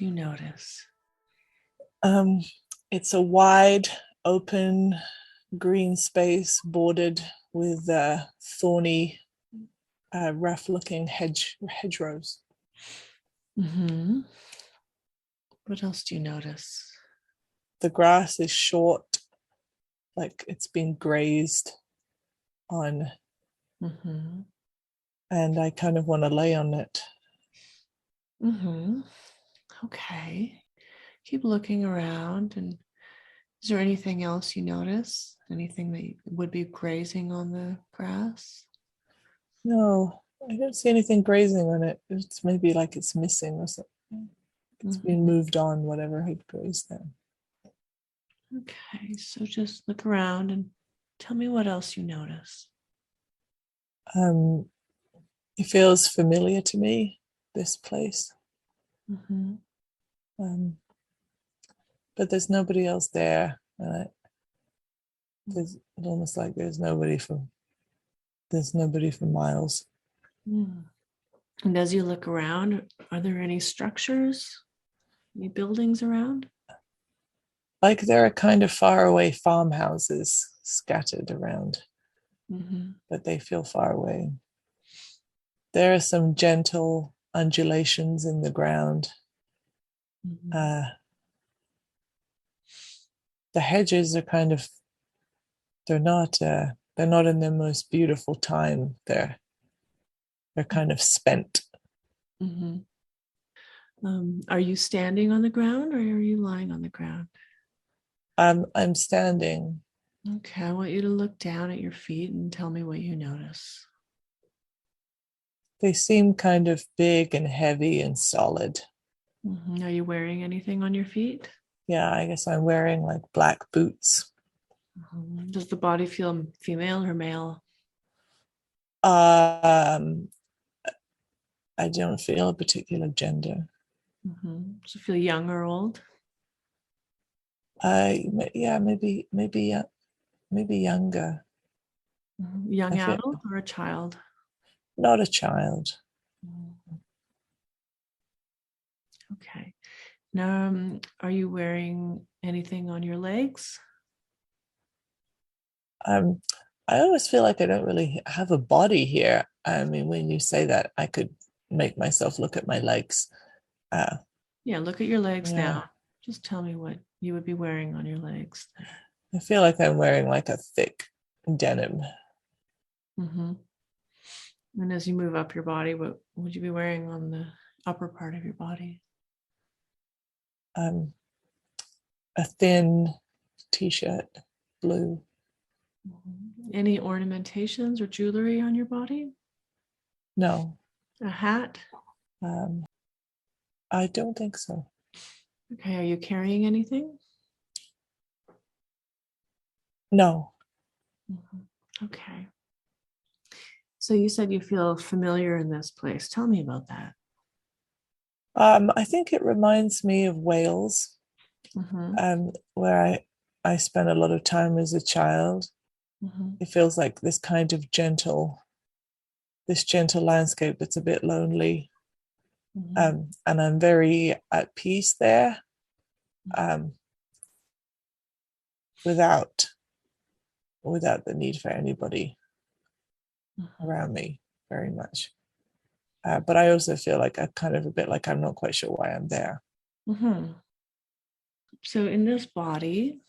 do you notice? It's a wide, open, green space bordered with thorny, rough-looking hedgerows. Mm-hmm. What else do you notice? The grass is short, like it's been grazed on, Mm-hmm. and I kind of want to lay on it. Mm-hmm. Okay. Keep looking around. And is there anything else you notice? Anything that would be grazing on the grass? No, I don't see anything grazing on it. It's maybe like it's missing or something. It's been Mm-hmm. moved on, whatever had grazed there. Okay, so just look around and tell me what else you notice. Um, it feels familiar to me, this place. Mm-hmm. But there's nobody else there. It's almost like there's nobody for miles. Mm. And as you look around, are there any structures, any buildings around? Like there are kind of far away farmhouses scattered around, Mm-hmm. but they feel far away. There are some gentle undulations in the ground. Mm-hmm. The hedges are kind of they're not in their most beautiful time. They're kind of spent. Mm-hmm. Are you standing on the ground or are you lying on the ground? I'm standing. Okay, I want you to look down at your feet and tell me what you notice. They seem kind of big and heavy and solid. Mm-hmm. Are you wearing anything on your feet? Yeah, I guess I'm wearing like black boots. Mm-hmm. Does the body feel female or male? Um, I don't feel a particular gender. Mm-hmm. Does it feel young or old? Yeah, maybe younger. Mm-hmm. Young I feel adult or a child? not a child. Mm-hmm. Okay. Now, are you wearing anything on your legs? Um, I always feel like I don't really have a body here. I mean, when you say that, I could make myself look at my legs. Uh, Yeah, look at your legs yeah, now. Just tell me what you would be wearing on your legs. I feel like I'm wearing like a thick denim. Mm-hmm. And as you move up your body, what would you be wearing on the upper part of your body? Um, a thin t-shirt, blue. Mhm. Any ornamentations or jewelry on your body? No, A hat? um, I don't think so. Okay, are you carrying anything? No, Mhm. Okay. So you said you feel familiar in this place. Tell me about that. I think it reminds me of Wales, Mm-hmm. where I spent a lot of time as a child. Mm-hmm. It feels like this gentle landscape that's a bit lonely. Mm-hmm. And I'm very at peace there, um, without the need for anybody Mm-hmm. around me very much. But I also feel like I kind of a bit like I'm not quite sure why I'm there. Mm-hmm. So in this body,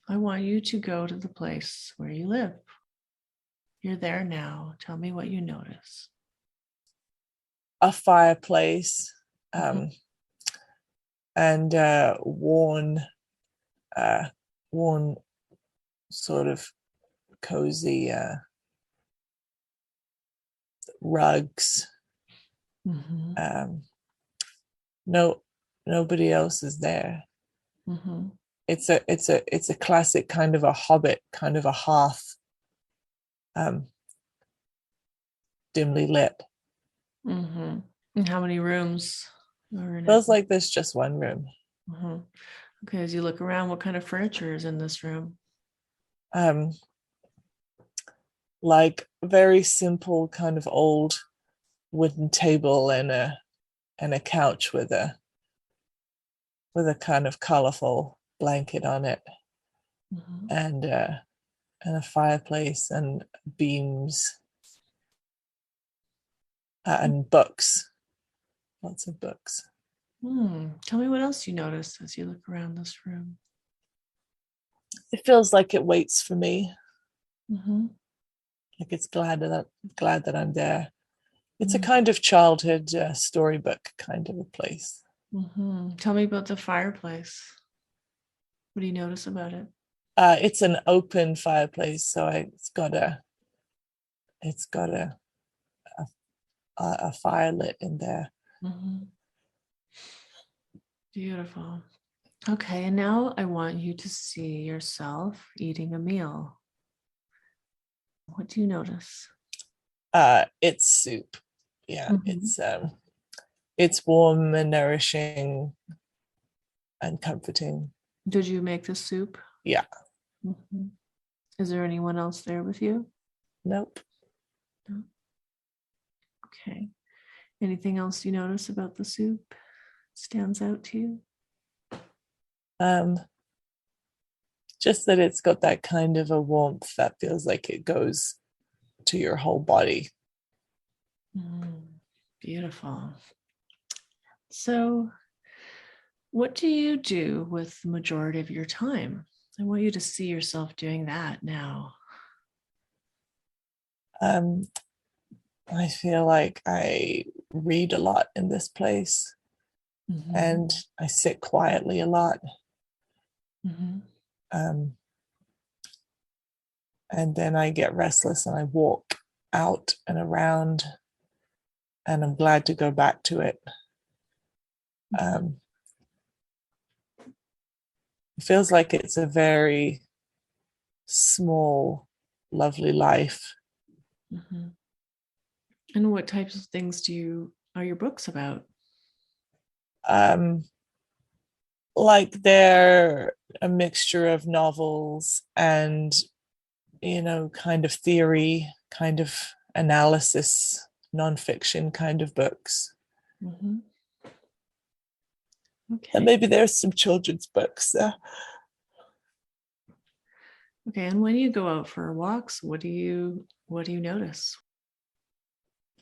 I want you to go to the place where you live. You're there now. Tell me what you notice. A fireplace, Mm-hmm. and uh, worn sort of cozy rugs. Mm-hmm. Um, no, nobody else is there. Mm-hmm. It's a classic kind of a hobbit, kind of a hearth, um, dimly lit. Mm-hmm. And how many rooms are in it? Feels like there's just one room. Mm-hmm. Okay, as you look around, what kind of furniture is in this room? Um, like very simple, kind of old wooden table and a couch with with a kind of colorful blanket on it, Mhm. and a fireplace and beams, and books, lots of books. Tell me what else you notice as you look around this room. It feels like it waits for me, Mm-hmm. like it's glad that I'm there. It's a Mm-hmm. kind of childhood storybook kind of a place. Mm-hmm. Tell me about the fireplace. What do you notice about it? It's an open fireplace, so it's got a fire lit in there. Mm-hmm. Beautiful. Okay, and now I want you to see yourself eating a meal. What do you notice? It's soup. Yeah, Mm-hmm. it's warm and nourishing and comforting. Did you make the soup? Yeah. Mm-hmm. Is there anyone else there with you? Nope. No. Okay. Anything else you notice about the soup stands out to you? Um, just that it's got that kind of a warmth that feels like it goes to your whole body. Beautiful. So, what do you do with the majority of your time? I want you to see yourself doing that now. Um, I feel like I read a lot in this place, Mm-hmm. and I sit quietly a lot. Mm-hmm. Um, and then I get restless and I walk out and around, and I'm glad to go back to it. Mm-hmm. Um, it feels like it's a very small, lovely life. Mm-hmm. And what types of things are your books about? Um, like they're a mixture of novels and, kind of theory, kind of analysis, nonfiction kind of books. Mm-hmm. And Okay. maybe there's some children's books. Okay. And when you go out for walks, what do you notice?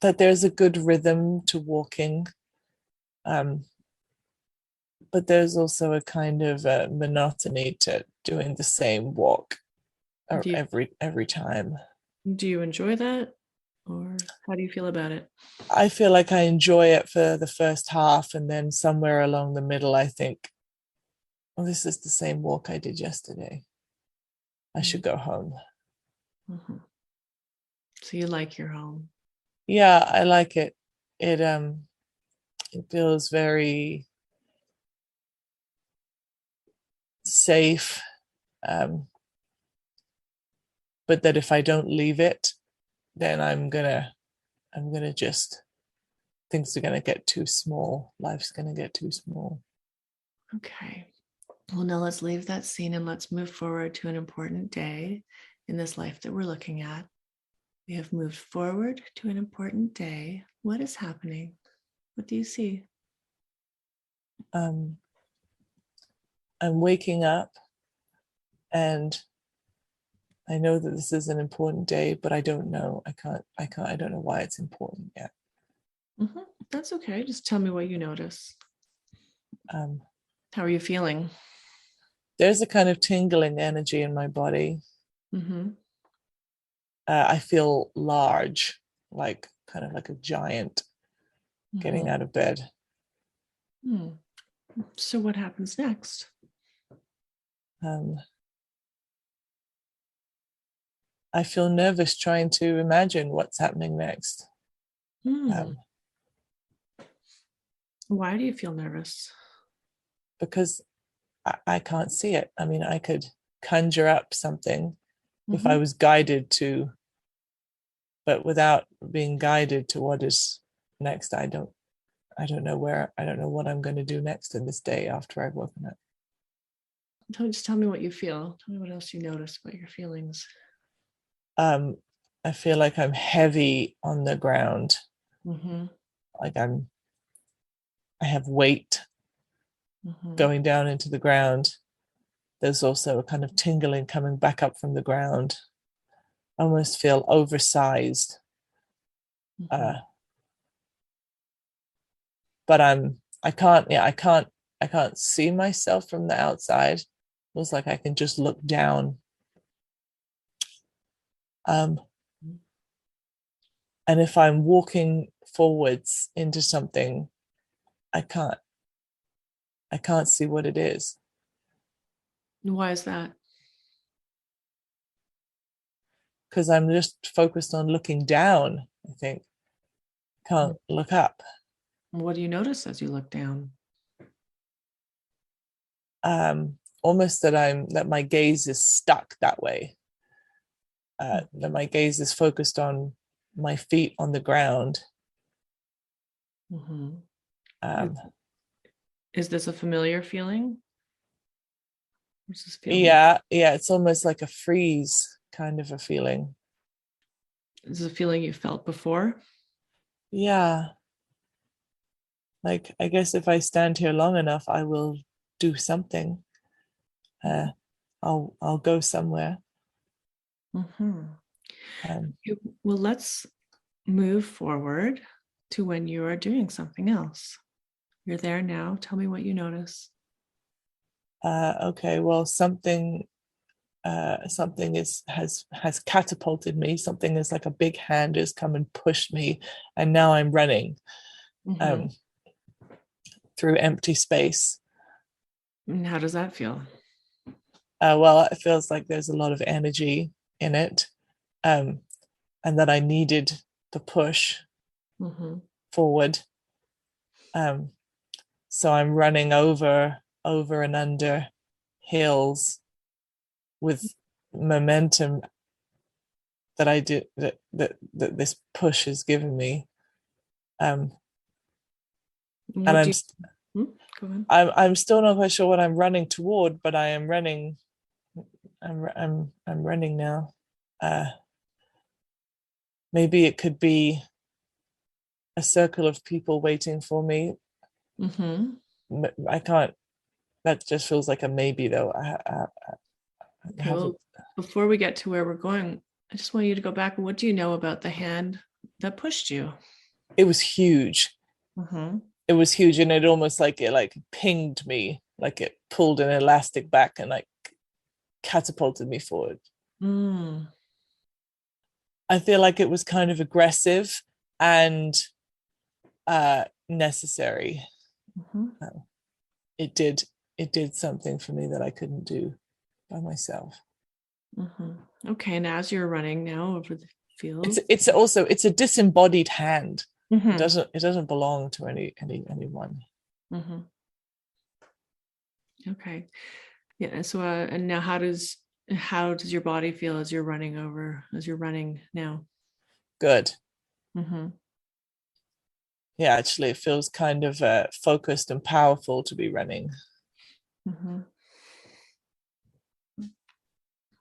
That there's a good rhythm to walking. Um, but there's also a kind of monotony to doing the same walk Do you every time. do you enjoy that? Or how do you feel about it? I feel like I enjoy it for the first half, and then somewhere along the middle, I think, oh, this is the same walk I did yesterday. I should go home. Mm-hmm. So you like your home. Yeah, I like it. It feels very safe. Um, but that if I don't leave it, then I'm gonna just things are gonna get too small. Life's gonna get too small. Okay. Well, now let's leave that scene and let's move forward to an important day in this life that we're looking at. We have moved forward to an important day. What is happening? What do you see? Um, I'm waking up, and I know that this is an important day, but I don't know. I don't know why it's important yet. Mm-hmm. That's okay. Just tell me what you notice. Um, How are you feeling? there's a kind of tingling energy in my body. Mm-hmm. I feel large, like kind of like a giant getting Mm-hmm. out of bed. Hmm. So what happens next? Um, I feel nervous trying to imagine what's happening next. Hmm. Um, Why do you feel nervous? because I can't see it. I mean, I could conjure up something if I Mm-hmm. was guided to, but without being guided to what is next, I don't know what I'm going to do next in this day after I've woken up. Just tell me what you feel. Tell me what else you notice about your feelings. Um, I feel like I'm heavy on the ground, Mm-hmm. like I have weight. going down into the ground. There's also a kind of tingling coming back up from the ground. I almost feel oversized. But I can't see myself from the outside. It was like I can just look down. And if I'm walking forwards into something, I can't see what it is. Why is that? Because I'm just focused on looking down, I think. Can't look up. What do you notice as you look down? Almost that my gaze is stuck that way. That my gaze is focused on my feet on the ground. Is this a familiar feeling? What's this feeling? Yeah, it's almost like a freeze kind of a feeling. Is this a feeling you felt before? Yeah. Like, I guess if I stand here long enough, I will do something. I'll go somewhere. Well, let's move forward to when you are doing something else. You're there now. Tell me what you notice. Okay, well, something has catapulted me. Something is like a big hand has come and pushed me, and now I'm running through empty space. And how does that feel? Well, it feels like there's a lot of energy in it, and that I needed the push forward. So I'm running over and under hills with momentum that I did that this push has given me. And I'm still not quite sure what I'm running toward, but I am running. I'm running now. Maybe it could be a circle of people waiting for me. I can't. That just feels like a maybe, though. Okay, well, before we get to where we're going, I just want you to go back. What do you know about the hand that pushed you? It was huge. It was huge, and it almost like it pinged me, like it pulled an elastic back and like catapulted me forward. I feel like it was kind of aggressive and necessary. It did something for me that I couldn't do by myself. Okay, and as you're running now over the field, it's a disembodied hand. It doesn't belong to anyone. Okay, yeah. So and now how does your body feel as you're running now? Good. Yeah, actually it feels kind of focused and powerful to be running.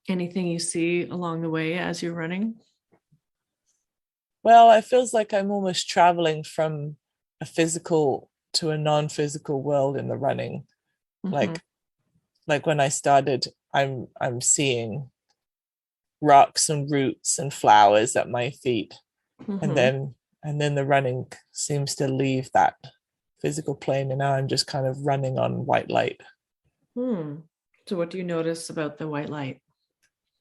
Anything you see along the way as you're running? Well, it feels like I'm almost traveling from a physical to a non-physical world in the running. Like when I started, I'm seeing rocks and roots and flowers at my feet. And then the running seems to leave that physical plane, and now I'm just kind of running on white light. So what do you notice about the white light?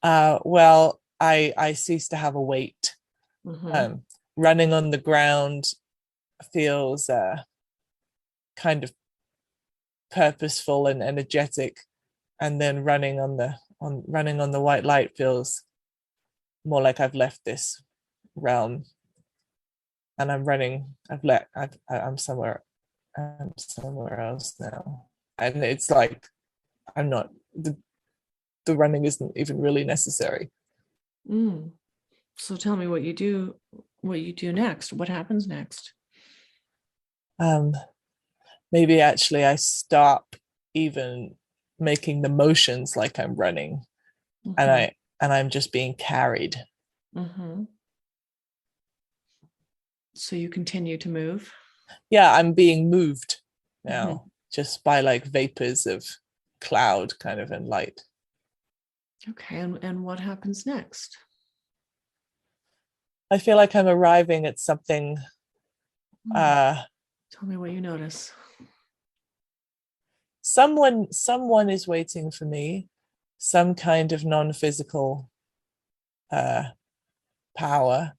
Well, I cease to have a weight. Running on the ground feels kind of purposeful and energetic, and then running on the white light feels more like I've left this realm and I'm running. I'm somewhere else now, and it's like I'm not the running isn't even really necessary. So tell me what you do next. What happens next? Maybe actually I stop even making the motions like I'm running, and I'm just being carried. So you continue to move? Yeah, I'm being moved now. just by like vapors of cloud kind of and light. Okay, and what happens next? I feel like I'm arriving at something. Tell me what you notice. Someone is waiting for me, some kind of non-physical power.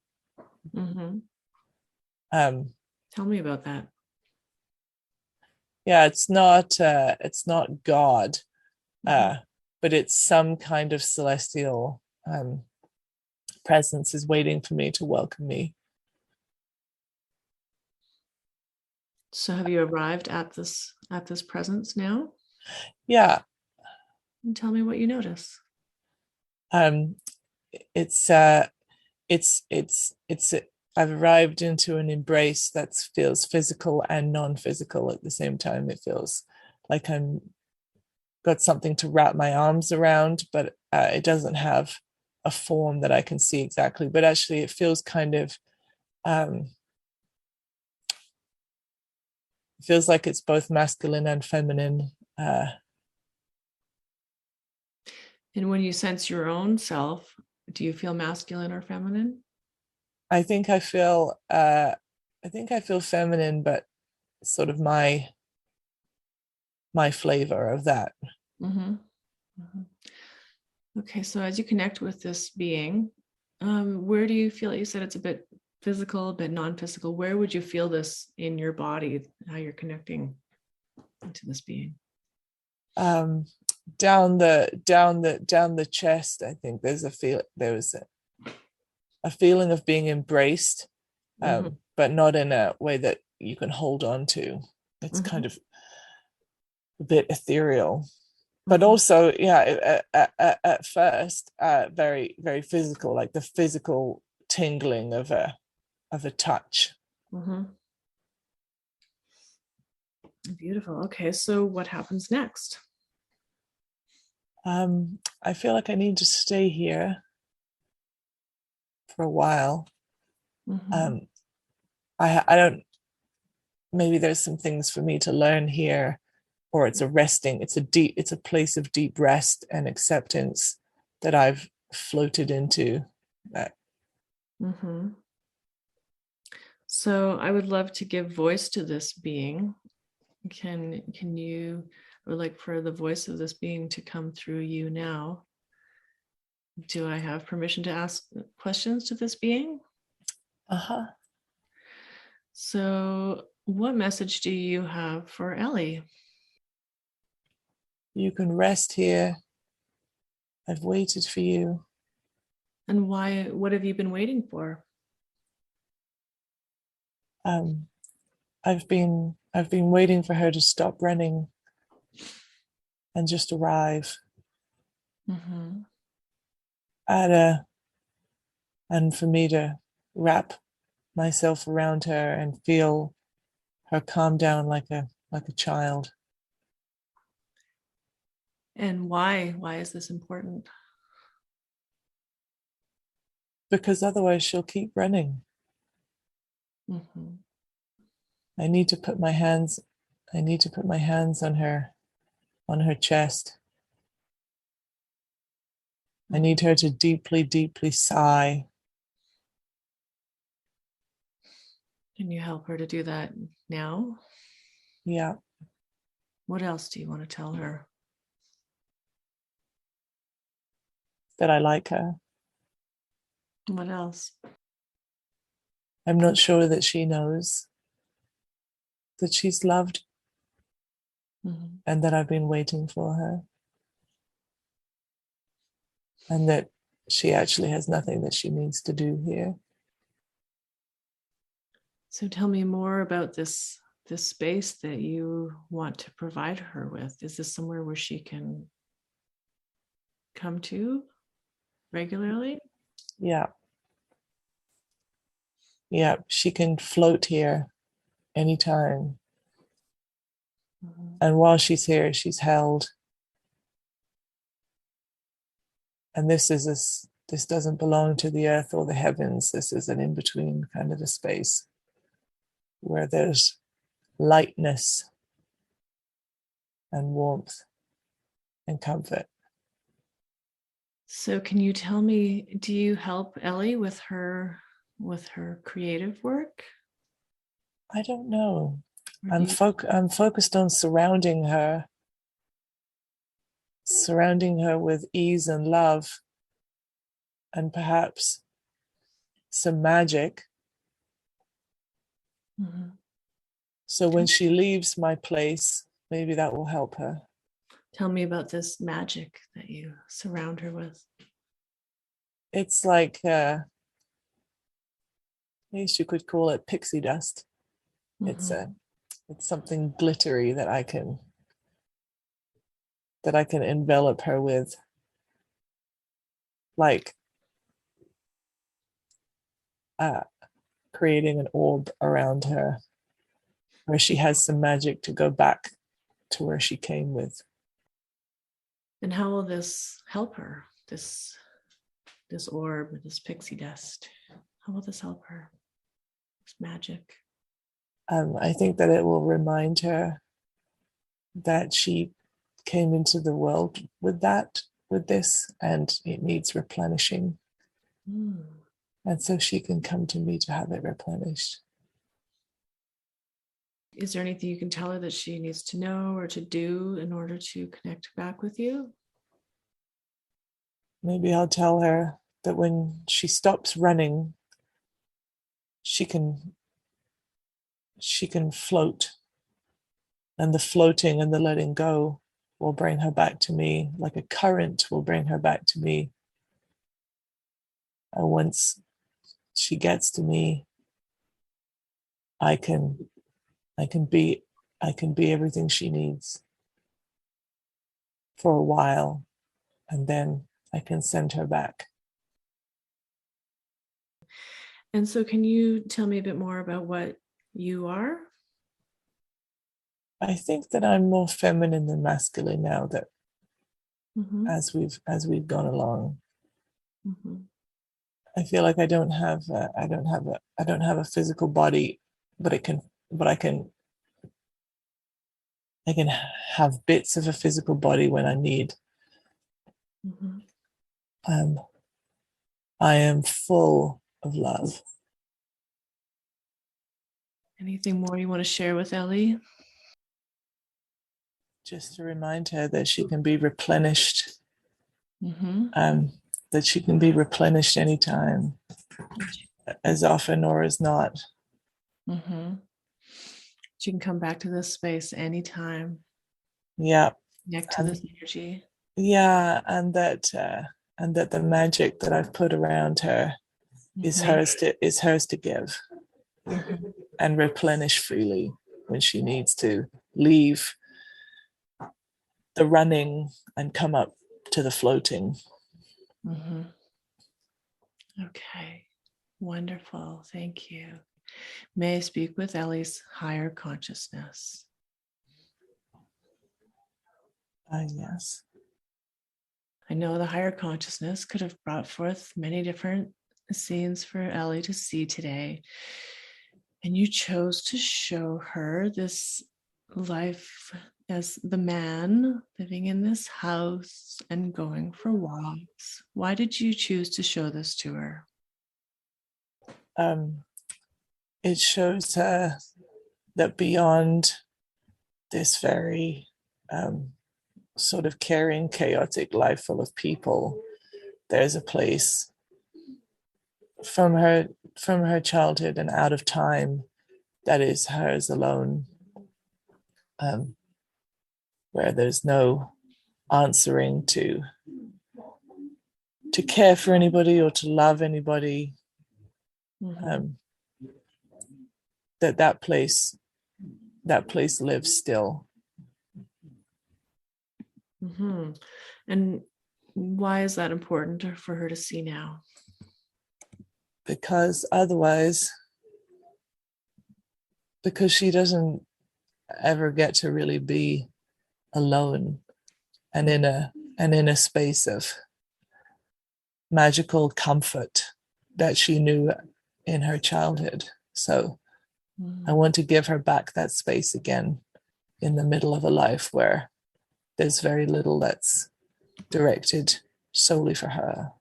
Mm-hmm. Tell me about that. Yeah, it's not God, but it's some kind of celestial presence is waiting for me to welcome me. So have you arrived at this presence now? Yeah. And tell me what you notice. It's I've arrived into an embrace that feels physical and non-physical at the same time. It feels like I'm got something to wrap my arms around, but it doesn't have a form that I can see exactly. But actually, it feels kind of feels like it's both masculine and feminine. And when you sense your own self, do you feel masculine or feminine? I think I feel feminine, but sort of my flavor of that. Mm-hmm. Mm-hmm. Okay, so as you connect with this being, where do you feel? You said it's a bit physical, a bit non-physical. Where would you feel this in your body? How you're connecting to this being? Down the chest. I think there was a feeling of being embraced, but not in a way that you can hold on to. It's kind of a bit ethereal, but also, yeah, at first, very, very physical, like the physical tingling of a touch. Beautiful. Okay, so what happens next? I feel like I need to stay here for a while. I don't. Maybe there's some things for me to learn here, or it's a place of deep rest and acceptance that I've floated into. So I would love to give voice to this being. Can you, or like for the voice of this being to come through you now? Do I have permission to ask questions to this being? So what message do you have for Ellie? You can rest here. I've waited for you. And why? What have you been waiting for? I've been waiting for her to stop running and just arrive. And for me to wrap myself around her and feel her calm down like a child. And why is this important? Because otherwise she'll keep running. I need to put my hands on her chest. I need her to deeply, deeply sigh. Can you help her to do that now? Yeah. What else do you want to tell her? That I like her. What else? I'm not sure that she knows that she's loved and that I've been waiting for her. And that she actually has nothing that she needs to do here. So tell me more about this space that you want to provide her with. Is this somewhere where she can come to regularly? Yeah. Yeah, she can float here anytime. And while she's here, she's held. And this doesn't belong to the earth or the heavens. This is an in-between kind of a space where there's lightness and warmth and comfort. So can you tell me, do you help Ellie with her creative work? I don't know. Or I'm focused on surrounding her with ease and love, and perhaps some magic. Mhm. So when she leaves my place, maybe that will help her. Tell me about this magic that you surround her with. It's like, I guess you could call it pixie dust. It's Mhm. it's something glittery that I can envelop her with, like uh, creating an orb around her, where she has some magic to go back to where she came with. And how will this help her? This orb, this pixie dust. How will this help her? This magic. I think that it will remind her that she came into the world with this, and it needs replenishing. Mm. And so she can come to me to have it replenished. Is there anything you can tell her that she needs to know or to do in order to connect back with you? Maybe I'll tell her that when she stops running, she can float, and the floating and the letting go will bring her back to me, like a current will bring her back to me. And once she gets to me, I can I can be everything she needs for a while, and then I can send her back. And so, can you tell me a bit more about what you are? I think that I'm more feminine than masculine now, that Mm-hmm. as we've gone along. Mm-hmm. I feel like I don't have a physical body, but I can have bits of a physical body when I need. Mm-hmm. Um, I am full of love. Anything more you want to share with Ellie? Just to remind her that she can be replenished, Mm-hmm. that she can be replenished anytime, as often or as not. Mm-hmm. She can come back to this space anytime, Yeah, connect to and this energy. yeah, and that the magic that I've put around her Mm-hmm. is hers to give Mm-hmm. and replenish freely when she needs to leave the running and come up to the floating. Mm-hmm. Okay. Wonderful. Thank you. May I speak with Ellie's higher consciousness? Yes. I know the higher consciousness could have brought forth many different scenes for Ellie to see today. And you chose to show her this life as the man living in this house and going for walks. Why did you choose to show this to her? Um, it shows her that beyond this very sort of caring, chaotic life full of people, there's a place from her childhood and out of time that is hers alone, um, where there's no answering to care for anybody or to love anybody. Mm-hmm. Um, that place lives still. Mm-hmm. And why is that important for her to see now? Because otherwise, because she doesn't ever get to really be alone and in a space of magical comfort that she knew in her childhood. So I Mm-hmm. want to give her back that space again in the middle of a life where there's very little that's directed solely for her.